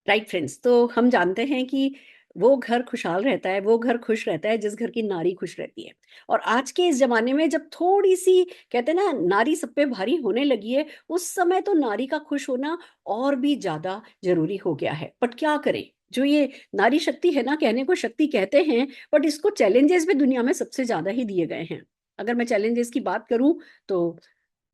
Right friends, तो हम जानते हैं कि वो घर खुशहाल रहता है, वो घर खुश रहता है जिस घर की नारी खुश रहती है। और आज के इस ज़माने में जब थोड़ी-सी कहते हैं ना नारी सब पे भारी होने लगी है, उस समय तो नारी का खुश होना और भी ज़्यादा ज़रूरी हो गया है। बट क्या करें? जो ये नारी शक्ति है ना, कहने को शक्ति कहते हैं, बट इसको चैलेंजेस भी दुनिया में सबसे ज़्यादा ही दिए गए हैं। अगर मैं चैलेंजेस की बात करूँ तो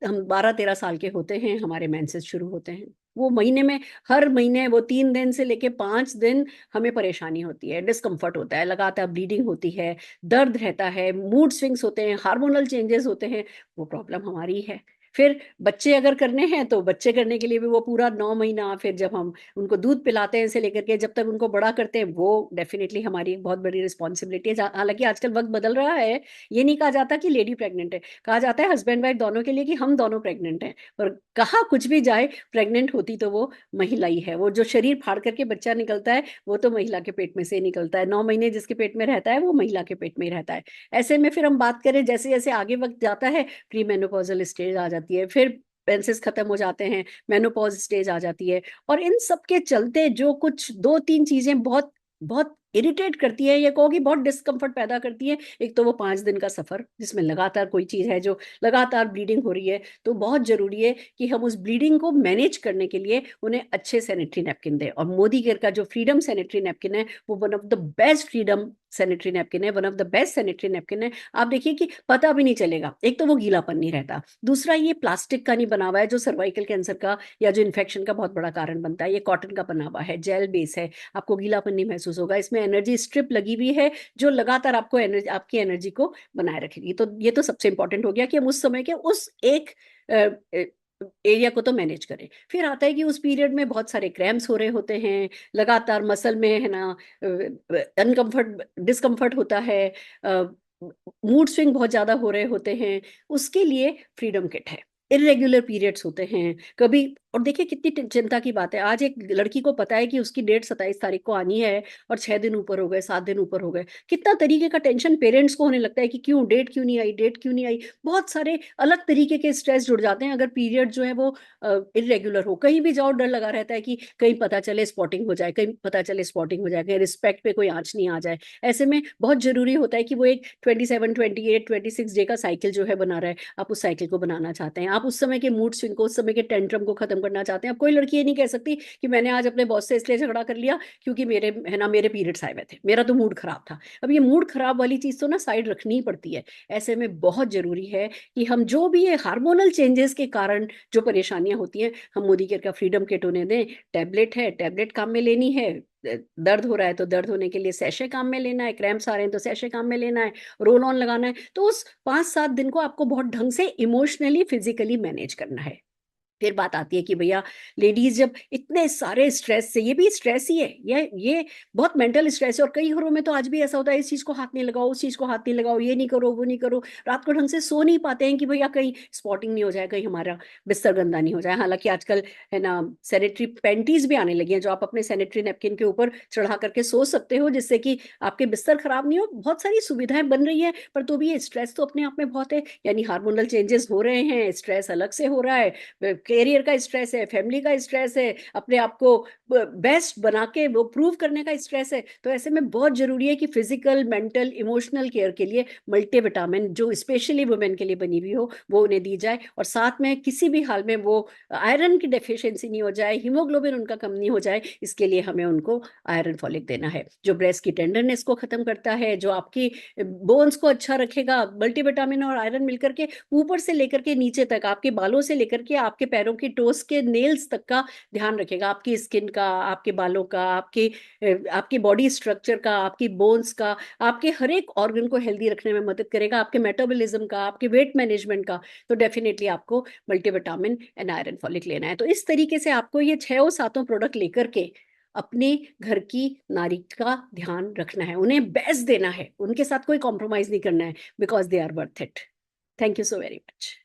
हम 12-13 साल के होते हैं, हमारे मेंसेस शुरू होते हैं। वो महीने में हर महीने वो 3 दिन से लेके 5 दिन हमें परेशानी होती है, डिस्कम्फर्ट होता है, लगातार ब्लीडिंग होती है, दर्द रहता है, मूड स्विंग्स होते हैं, हार्मोनल चेंजेस होते हैं, वो प्रॉब्लम हमारी ही है। फिर बच्चे अगर करने हैं, तो बच्चे करने के लिए भी वो पूरा 9 महीना, फिर जब हम उनको दूध पिलाते हैं से लेकर के जब तक उनको बड़ा करते हैं, वो डेफ़िनिटली हमारी एक बहुत बड़ी रिस्पॉन्सिबिलिटी है। जहाँ हालाँकि आजकल वक़्त बदल रहा है, ये नहीं कहा जाता कि लेडी प्रेग्नेंट है। कहा जाता है हस्बैंड वाइफ दोनों के लिए कि हम दोनों प्रेग्नेंट हैं। पर कहा कुछ भी जाए, प्रेग्नेंट होती तो वो महिला ही है। वो जो शरीर फाड़ करके बच्चा निकलता है, वो तो महिला के पेट में से ही निकलता है। 9 महीने जिसके पेट में रहता है, वो महिला के पेट में ही रहता है। ऐसे में फिर हम बात करें जैसे-जैसे आगे वक़्त जाता है, प्री मेनोपॉज़ल स्टेज आ जाती है, फिर मेंसेस खत्म हो जाते हैं, मेनोपॉज़ स्टेज आ जाती है। और इन सब के चलते जो कुछ 2-3 चीज़ें बहुत बहुत इरिटेट करती है, ये कहो कि बहुत डिस्कम्फर्ट पैदा करती है। एक तो वो 5 दिन का सफ़र, जिसमें लगातार कोई चीज़ है जो लगातार ब्लीडिंग हो रही है, तो बहुत ज़रूरी है कि हम उस ब्लीडिंग को मैनेज करने के लिए उन्हें अच्छे सैनिटरी नैपकिन दें। और मोदी केयर का जो फ्रीडम सैनिटरी नैपकिन है, वो one of the best freedom sanitary napkin है, one of the best sanitary napkin है। आप देखिए कि पता भी नहीं चलेगा, एक तो वो गीलापन नहीं रहता, दूसरा ये प्लास्टिक का नहीं बना हुआ है, जो सर्वाइकल कैंसर का या जो इन्फेक्शन का बहुत बड़ा कारण बनता है। ये कॉटन का बना हुआ है, जेल बेस है, आपको गीलापन नहीं महसूस होगा। इसमें एनर्जी स्ट्रिप लगी हुई है, जो लगातार आपको आपकी एनर्जी को बनाए रखेगी। तो ये तो सबसे इंपॉर्टेंट हो गया कि हम उस समय के उस एक एरिया को तो मैनेज करें। फिर आता है कि उस पीरियड में बहुत सारे क्रैम्प्स हो रहे होते हैं, लगातार मसल में है ना अनकंफर्ट डिस्कम्फर्ट होता है, मूड स्विंग बहुत ज़्यादा हो रहे होते हैं, उसके लिए फ्रीडम किट है। इर्रेगुलर पीरियड्स होते हैं, कभी और देखिए कितनी चिंता की बात है। आज एक लड़की को पता है कि उसकी डेट 27 तारीख को आनी है और 6 दिन ऊपर हो गए, 7 दिन ऊपर हो गए। कितना तरीके का टेंशन पेरेंट्स को होने लगता है कि क्यों डेट क्यों नहीं आई, डेट क्यों नहीं आई। बहुत सारे अलग तरीके के स्ट्रेस जुड़ जाते हैं अगर पीरियड जो है वो इर्रेगुलर हो। कहीं भी जाओ डर लगा रहता है कि कहीं पता चले स्पॉटिंग हो जाए, कहीं पता चले स्पॉटिंग हो जाए, कहीं रिस्पेक्ट पे कोई आँच नहीं आ जाए। ऐसे में बहुत ज़रूरी होता है कि वो एक 27, 28, 26 डे का साइकिल जो है बना रहा है, आप उस साइकिल को बनाना चाहते हैं। आप उस समय के मूड स्विंग को, उस समय के टेंट्रम को खत्म करना चाहते हैं। अब कोई लड़की ये नहीं कह सकती कि मैंने आज अपने बॉस से इसलिए झगड़ा कर लिया क्योंकि मेरे है ना मेरे पीरियड्स आए हुए थे, मेरा तो मूड खराब था। अब ये मूड खराब वाली चीज़ तो ना साइड रखनी ही पड़ती है। ऐसे में बहुत ज़रूरी है कि हम जो भी ये हार्मोनल चेंजेस के कारण जो परेशानियाँ होती हैं, हम मोदी केयर का फ्रीडम किट उन्हें दें। टैबलेट है, टैबलेट काम में लेनी है, दर्द हो रहा है तो दर्द होने के लिए सैशे काम में लेना है, क्रैम्प्स आ रहे हैं तो सैशे काम में लेना है, रोल ऑन लगाना है। तो उस 5-7 दिन को आपको बहुत ढंग से इमोशनली, फिज़िकली मैनेज करना है। फिर बात आती है कि भैया लेडीज जब इतने सारे स्ट्रेस से, ये भी स्ट्रेस ही है, ये बहुत मेंटल स्ट्रेस है। और कई घरों में तो आज भी ऐसा होता है इस चीज को हाथ नहीं लगाओ, उस चीज को हाथ नहीं लगाओ, ये नहीं करो, वो नहीं करो। रात को ढंग से सो नहीं पाते हैं कि भैया कहीं स्पॉटिंग नहीं हो जाए, कहीं हमारा बिस्तर गंदा नहीं हो जाए। हालांकि आजकल है ना सैनिटरी पैंटीज भी आने लगी हैं जो आप अपने सैनिटरी नैपकिन के ऊपर चढ़ा करके सो सकते हो, जिससे कि आपके बिस्तर खराब नहीं हो। बहुत सारी सुविधाएं बन रही है, पर तो भी ये स्ट्रेस तो अपने आप में बहुत है। यानी हार्मोनल चेंजेस हो रहे हैं, स्ट्रेस अलग से हो रहा है, करियर का स्ट्रेस है, फैमिली का स्ट्रेस है, अपने आप को बेस्ट बना के वो प्रूव करने का स्ट्रेस है। तो ऐसे में बहुत जरूरी है कि फिजिकल, मेंटल, इमोशनल केयर के लिए मल्टीविटामिन जो स्पेशली वुमेन के लिए बनी हुई हो वो उन्हें दी जाए। और साथ में किसी भी हाल में वो आयरन की डेफिशिएंसी नहीं हो जाए, हीमोग्लोबिन उनका कम नहीं हो जाए, इसके लिए हमें उनको आयरन फॉलिक देना है, जो ब्रेस्ट की टेंडरनेस को खत्म करता है, जो आपकी बोन्स को अच्छा रखेगा। मल्टीविटामिन और आयरन मिलकर के ऊपर से लेकर के नीचे तक, आपके बालों से लेकर के आपके पैरों की टोस के नेल्स तक का ध्यान रखेगा, आपकी स्किन का, आपके बालों का, आपके बॉडी स्ट्रक्चर का, आपकी बोन्स का, आपके हर एक ऑर्गन को हेल्दी रखने में मदद करेगा, आपके मेटाबॉलिज्म का, आपके वेट मैनेजमेंट का। तो डेफिनेटली आपको मल्टीविटामिन एंड आयरन फॉलिक लेना है। तो इस तरीके से आपको ये 6-7 प्रोडक्ट लेकर के अपने घर की नारी का ध्यान रखना है, उन्हें बेस्ट देना है, उनके साथ कोई कॉम्प्रोमाइज नहीं करना है, because they are worth it. Thank you so very much.